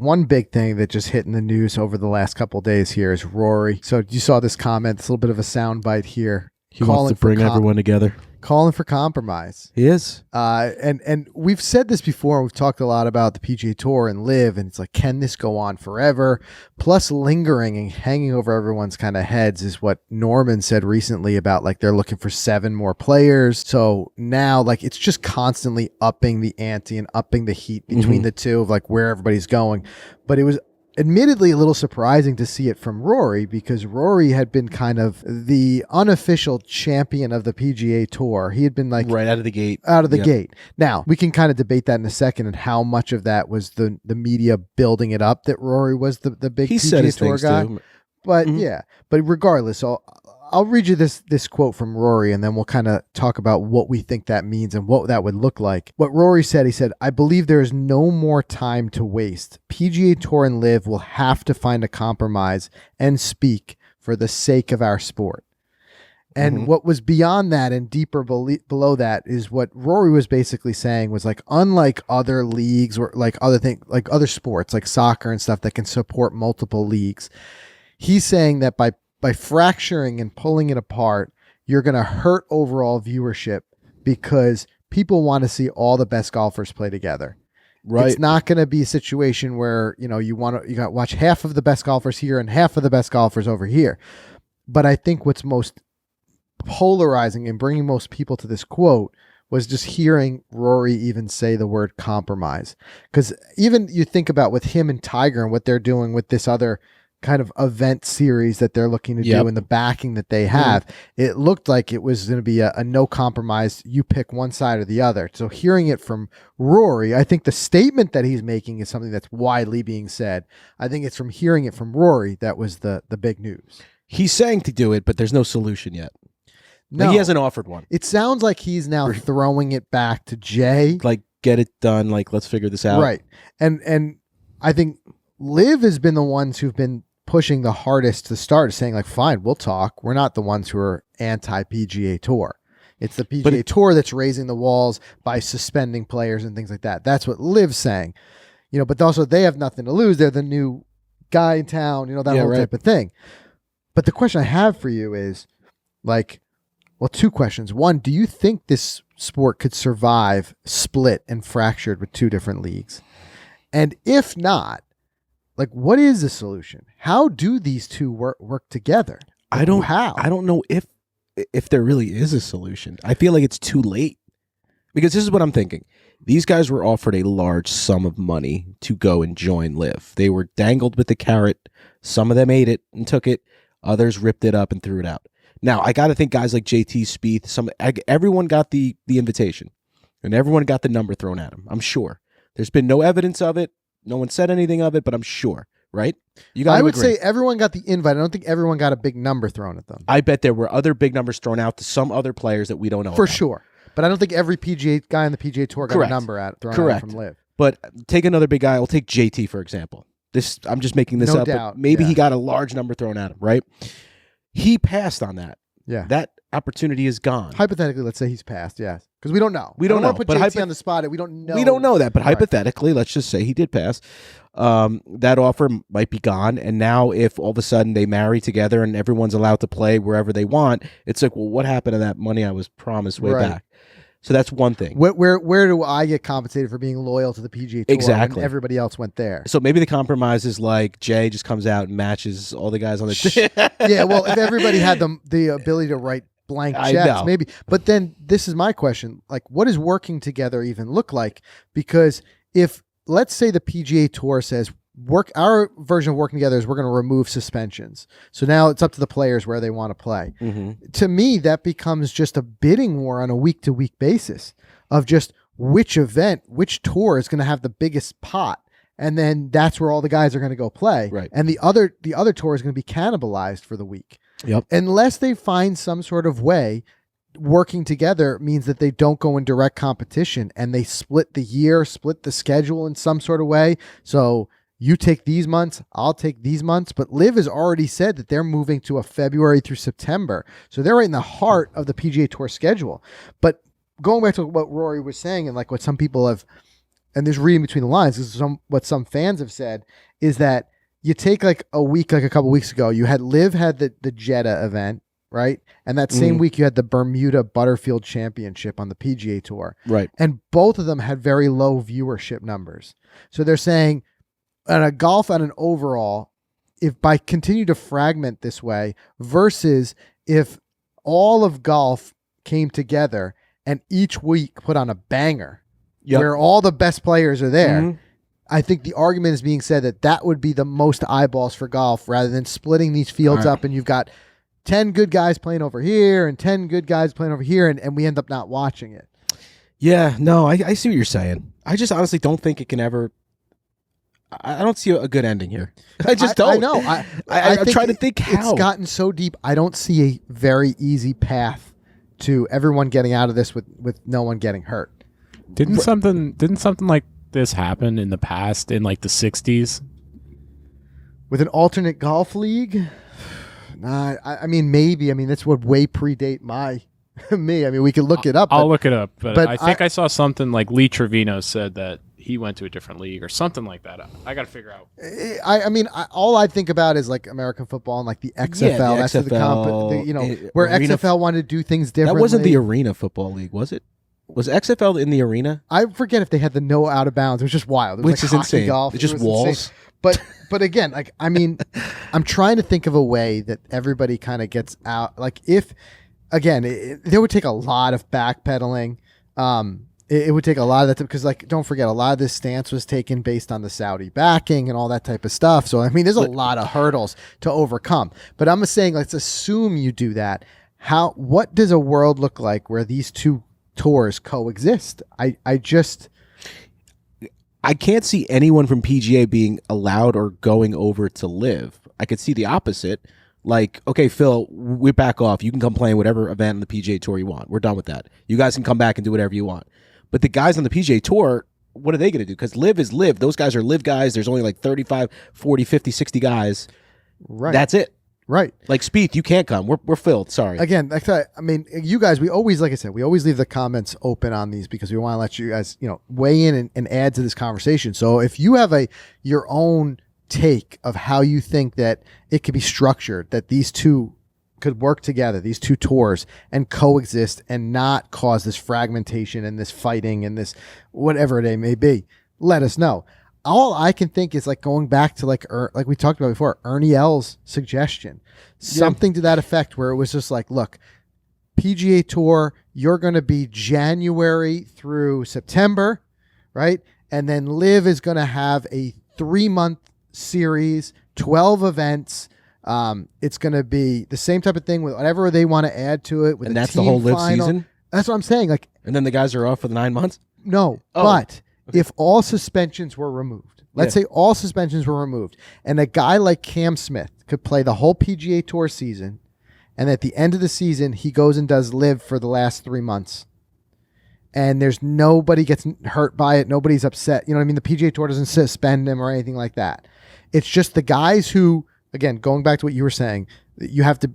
One big thing that just hit in the news over the last couple of days here is Rory. So you saw this comment. It's a little bit of a soundbite here. He wants to bring everyone together. Calling for compromise. He is. And we've said this before. We've talked a lot about the PGA Tour and LIV, and it's like, can this go on forever? Plus, lingering and hanging over everyone's kind of heads is what Norman said recently about, like, they're looking for 7 more players. So now, like, it's just constantly upping the ante and upping the heat between the two of, like, where everybody's going. But it was admittedly a little surprising to see it from Rory, because Rory had been kind of the unofficial champion of the PGA Tour. He had been like right out of the gate. Gate. Now, we can kind of debate that in a second, and how much of that was the media building it up that Rory was the big PGA Tour guy. Too. But yeah, but regardless, I'll read you this quote from Rory, and then we'll kind of talk about what we think that means and what that would look like. What Rory said, he said, "I believe there is no more time to waste. PGA Tour and LIV will have to find a compromise and speak for the sake of our sport." And what was beyond that and deeper below that is what Rory was basically saying was, like, unlike other leagues or like other things, like other sports like soccer and stuff that can support multiple leagues, he's saying that by fracturing and pulling it apart, you're going to hurt overall viewership, because people want to see all the best golfers play together. Right. It's not going to be a situation where, you got to watch half of the best golfers here and half of the best golfers over here. But I think what's most polarizing and bringing most people to this quote was just hearing Rory even say the word compromise. Because even you think about with him and Tiger and what they're doing with this other kind of event series that they're looking to do and the backing that they have, it looked like it was going to be a no compromise. You pick one side or the other. So hearing it from Rory, I think the statement that he's making is something that's widely being said. I think it's from hearing it from Rory that was the big news. He's saying to do it, but there's no solution yet. No, like, he hasn't offered one. It sounds like he's now throwing it back to Jay. Like, get it done. Like, let's figure this out. Right. And I think LIV has been the ones who've been pushing the hardest to start, saying, like, fine, we'll talk. We're not the ones who are anti-PGA Tour. It's the PGA Tour that's raising the walls by suspending players and things like that. That's what LIV's saying. But also they have nothing to lose. They're the new guy in town, that whole type of thing. But the question I have for you is, like, well, 2 questions. One, do you think this sport could survive split and fractured with 2 different leagues? And if not, like, what is the solution? How do these two work together? I don't know if there really is a solution. I feel like it's too late, because this is what I'm thinking. These guys were offered a large sum of money to go and join LIV. They were dangled with the carrot. Some of them ate it and took it. Others ripped it up and threw it out. Now, I got to think guys like JT Spieth, everyone got the invitation, and everyone got the number thrown at them. I'm sure. There's been no evidence of it. No one said anything of it, but I'm sure, right? I would say everyone got the invite. I don't think everyone got a big number thrown at them. I bet there were other big numbers thrown out to some other players that we don't know for about. Sure. But I don't think every PGA guy on the PGA Tour got a number thrown out from LIV. But take another big guy. I'll take JT, for example. I'm just making this up. Doubt. But maybe he got a large number thrown at him, right? He passed on that. Yeah. That opportunity is gone. Hypothetically, let's say he's passed, yes. Because we don't know. We don't know. Put JT on the spot. We don't know. We don't know that, but hypothetically, let's just say he did pass. That offer might be gone. And now if all of a sudden they marry together and everyone's allowed to play wherever they want, it's like, well, what happened to that money I was promised way back? So that's one thing. Where do I get compensated for being loyal to the PGA Tour exactly. when everybody else went there? So maybe the compromise is like Jay just comes out and matches all the guys on the team. Yeah, well, if everybody had the ability to write blank checks, maybe. But then this is my question. Like, what does working together even look like? Because if, let's say the PGA Tour says, our version of working together is we're going to remove suspensions. So now it's up to the players where they want to play. Mm-hmm. To me, that becomes just a bidding war on a week-to-week basis of just which event, which tour is going to have the biggest pot. And then that's where all the guys are going to go play. Right. And the other tour is going to be cannibalized for the week. Yep. Unless they find some sort of way, working together means that they don't go in direct competition and they split the year, split the schedule in some sort of way. So you take these months, I'll take these months. But LIV has already said that they're moving to a February through September. So they're right in the heart of the PGA Tour schedule. But going back to what Rory was saying and like what some people have and there's reading between the lines, this is what some fans have said, is that you take like a week, like a couple weeks ago, you had Liv had the Jeddah event, right? And that same week you had the Bermuda Butterfield Championship on the PGA Tour. Right. And both of them had very low viewership numbers. So they're saying on a golf and an overall, if by continue to fragment this way versus if all of golf came together and each week put on a banger where all the best players are there, I think the argument is being said that would be the most eyeballs for golf rather than splitting these fields up and you've got 10 good guys playing over here and 10 good guys playing over here and we end up not watching it. Yeah, no, I see what you're saying. I just honestly don't think it can ever. I don't see a good ending here. I just don't. I know. I'm trying to think how. It's gotten so deep. I don't see a very easy path to everyone getting out of this with no one getting hurt. Didn't something like this happen in the past in like the 60s? With an alternate golf league? Nah, I mean, maybe. I mean, this would way predate me. I mean, we could look it up. I'll look it up. But I think I saw something like Lee Trevino said that he went to a different league or something like that. I got to figure out. I mean, all I think about is like American football and like the XFL. Yeah, the that's XFL, where arena XFL wanted to do things differently. That wasn't the Arena Football League, was it? Was XFL in the arena? I forget if they had the no out of bounds. It was just wild. It was which like is insane. Golf. It's just walls. Insane. But again, like I mean, I'm trying to think of a way that everybody kind of gets out. Like if, again, there would take a lot of backpedaling. It would take a lot of that because, like, don't forget, a lot of this stance was taken based on the Saudi backing and all that type of stuff. So I mean, there's a lot of hurdles to overcome. But I'm saying, let's assume you do that. What does a world look like where these two tours coexist? I can't see anyone from PGA being allowed or going over to live. I could see the opposite. Like, okay, Phil, we back off. You can come play in whatever event on the PGA Tour you want. We're done with that. You guys can come back and do whatever you want. But the guys on the PGA Tour, what are they going to do? Because live is live. Those guys are live guys. There's only like 35, 40, 50, 60 guys. Right. That's it. Right. Like Spieth, you can't come. We're filled. Sorry. Again, I mean, you guys, we always leave the comments open on these because we want to let you guys, weigh in and add to this conversation. So if you have your own take of how you think that it could be structured, that these two could work together, these two tours, and coexist and not cause this fragmentation and this fighting and this whatever it may be, let us know. All I can think is like going back to like we talked about before, Ernie L's suggestion, something to that effect, where it was just like, look, PGA Tour, you're going to be January through September, right? And then Liv is going to have a 3-month series, 12 events. It's going to be the same type of thing with whatever they want to add to it. And that's the whole Liv season? That's what I'm saying. Like, and then the guys are off for the 9 months? No, but if all suspensions were removed, let's say all suspensions were removed, and a guy like Cam Smith could play the whole PGA Tour season, and at the end of the season, he goes and does live for the last 3 months, and there's nobody gets hurt by it, nobody's upset. You know what I mean? The PGA Tour doesn't suspend him or anything like that. It's just the guys who, again, going back to what you were saying, you have to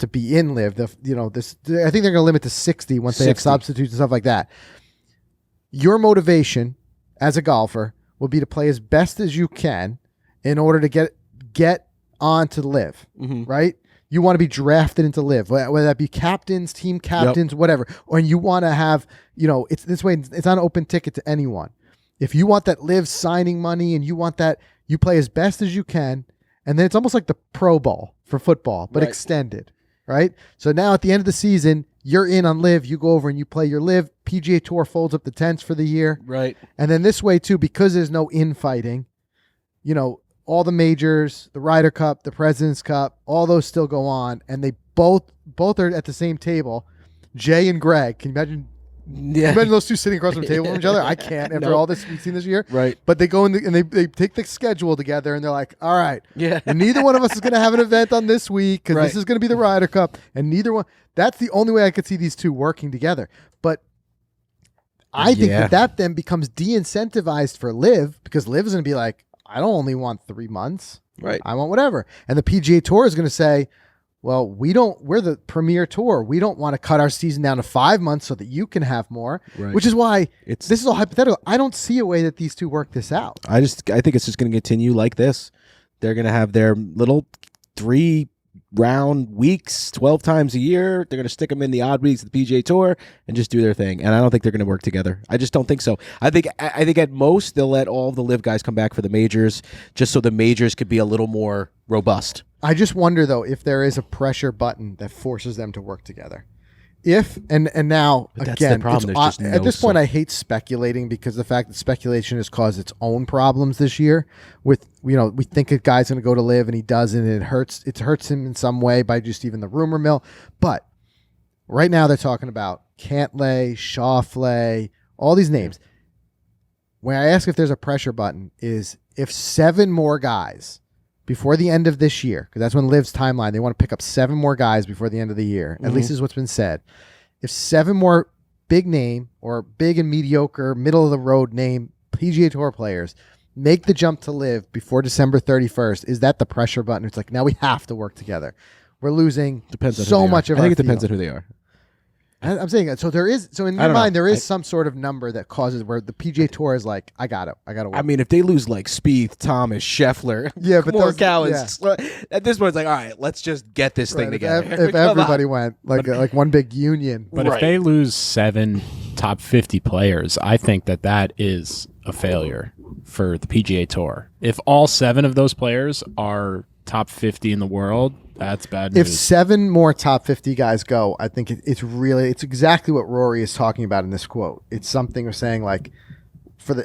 be in live. I think they're going to limit to 60 once they have substitutes and stuff like that. Your motivation as a golfer will be to play as best as you can in order to get on to live, right? You want to be drafted into live, whether that be captains, team captains, whatever. Or you want to have, it's this way, it's not an open ticket to anyone. If you want that live signing money and you want that, you play as best as you can. And then it's almost like the Pro Bowl for football, but extended, right? So now at the end of the season, you're in on live, you go over and you play your live. PGA Tour folds up the tents for the year. Right. And then this way too, because there's no infighting, all the majors, the Ryder Cup, the President's Cup, all those still go on, and they both are at the same table. Jay and Greg, can you imagine? Yeah. Imagine those two sitting across from the table from each other. I can't after all this we've seen this year. Right. But they go in and they take the schedule together, and they're like, all right, and neither one of us is going to have an event on this week because this is going to be the Ryder Cup, and neither one. That's the only way I could see these two working together. But I think that then becomes de-incentivized for Liv, because Liv is going to be like, I don't only want 3 months. Right. I want whatever. And the PGA Tour is going to say, well, we're the premier tour. We don't want to cut our season down to 5 months so that you can have more, which is why this is all hypothetical. I don't see a way that these two work this out. I think it's just going to continue like this. They're going to have their little 3-round weeks 12 times a year. They're going to stick them in the odd weeks of the PGA Tour and just do their thing. And I don't think they're going to work together. I just don't think so. I think at most they'll let all the LIV guys come back for the majors just so the majors could be a little more robust. I just wonder, though, if there is a pressure button that forces them to work together. If and now, but that's again, the problem. at this point, I hate speculating because the fact that speculation has caused its own problems this year. With we think a guy's going to go to LIV and he doesn't, and it hurts him in some way by just even the rumor mill. But right now, they're talking about Cantlay, Schauffele, all these names. When I ask if there's a pressure button, is if 7 more guys before the end of this year, because that's when LIV's timeline, they want to pick up 7 more guys before the end of the year. At least is what's been said. If 7 more big name or big and mediocre, middle of the road name PGA Tour players make the jump to LIV before December 31st, is that the pressure button? It's like, now we have to work together. We're losing so much of our I think it depends on who they are. I'm saying that. So in your mind, there is some sort of number that causes where the PGA Tour is like, I got to work. I mean, if they lose like Spieth, Thomas, Scheffler, but Morikawa, at this point, it's like, all right, let's just get this thing together. If everybody went like one big union. But if they lose 7 top 50 players, I think that is a failure for the PGA Tour. If all 7 of those players are top 50 in the world, that's bad news. If 7 more top 50 guys go, I think it's exactly what Rory is talking about in this quote. It's something of saying like,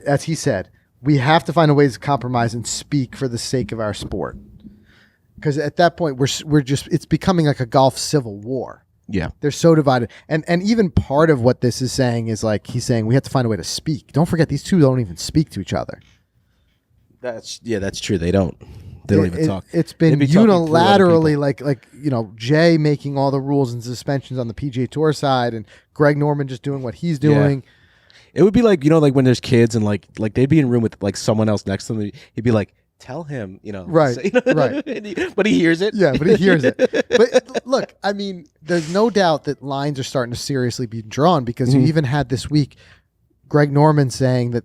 as he said, we have to find a way to compromise and speak for the sake of our sport. Because at that point, it's becoming like a golf civil war. Yeah, they're so divided, and even part of what this is saying is like he's saying we have to find a way to speak. Don't forget, these two don't even speak to each other. That's true. They don't. They don't even talk. It's been unilaterally like Jay making all the rules and suspensions on the PGA Tour side, and Greg Norman just doing what he's doing. Yeah. It would be like like when there's kids and like they'd be in a room with like someone else next to them. He'd be like, "Tell him," right, right. But he hears it. Yeah, but he hears it. But look, I mean, there's no doubt that lines are starting to seriously be drawn because you even had this week Greg Norman saying that.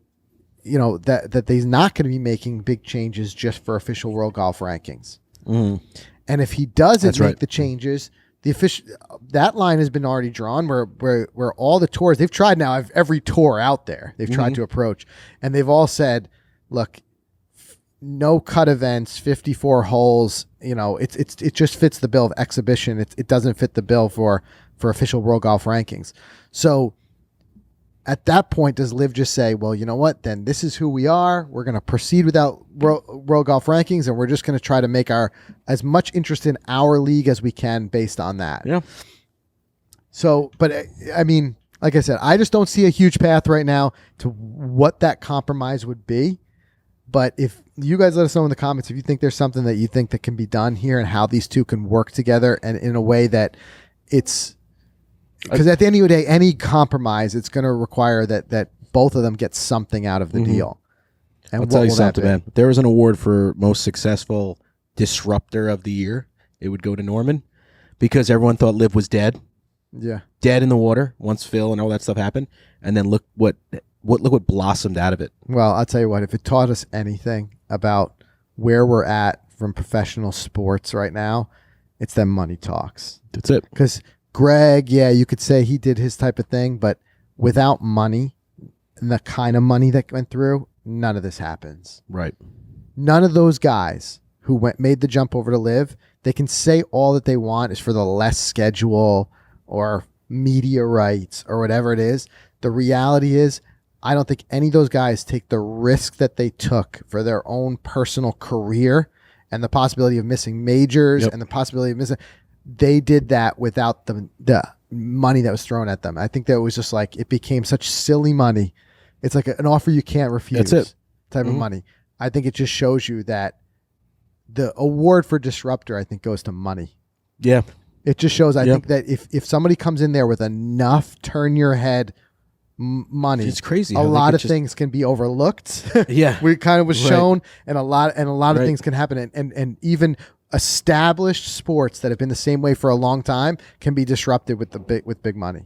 That he's not going to be making big changes just for official world golf rankings. And if he doesn't make the changes, that line has been already drawn where all the tours, they've tried now, every tour out there, they've tried to approach, and they've all said, look, no cut events, 54 holes, it just fits the bill of exhibition. It doesn't fit the bill for official world golf rankings. So at that point, does LIV just say, well, you know what, then this is who we are. We're going to proceed without world golf rankings, and we're just going to try to make as much interest in our league as we can based on that. Yeah. So, but I mean, like I said, I just don't see a huge path right now to what that compromise would be. But if you guys let us know in the comments if you think there's something that you think that can be done here and how these two can work together and in a way that it's... Because at the end of the day, any compromise, it's going to require that both of them get something out of the deal. And I'll tell you something, man. If there was an award for most successful disruptor of the year, it would go to Norman because everyone thought LIV was dead. Yeah. Dead in the water once Phil and all that stuff happened. And then look what blossomed out of it. Well, I'll tell you what, if it taught us anything about where we're at from professional sports right now, it's them money talks. That's it. Because Greg, yeah, you could say he did his type of thing, but without money and the kind of money that went through, none of this happens. Right. None of those guys who made the jump over to LIV, they can say all that they want is for the less schedule or media rights or whatever it is. The reality is, I don't think any of those guys take the risk that they took for their own personal career and the possibility of missing majors and the possibility of missing... They did that without the money that was thrown at them. I think that was just like, it became such silly money. It's like an offer you can't refuse. That's it. Type of money. I think it just shows you that the award for disruptor, I think, goes to money. Yeah. It just shows, I think that if somebody comes in there with enough turn your head money, it's crazy. A lot of things can be overlooked. Yeah. We kind of was shown, and a lot of things can happen. And even established sports that have been the same way for a long time can be disrupted with big money.